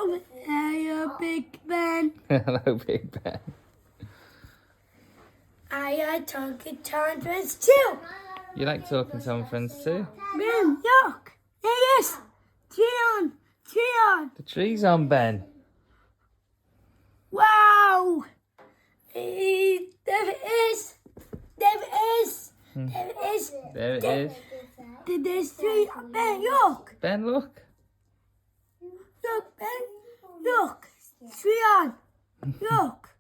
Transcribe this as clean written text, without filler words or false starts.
Oh, hello, Big Ben. Hello, Big Ben. I talk to Tom friends too. You like talking to our friends too? Ben, look. Yes. Treon. Treon. The tree's on, Ben. Wow. There it is. There it is. There it is. There it is. There's three. Ben, look. Ben, look. Look, Ben. Look. Treon. Look.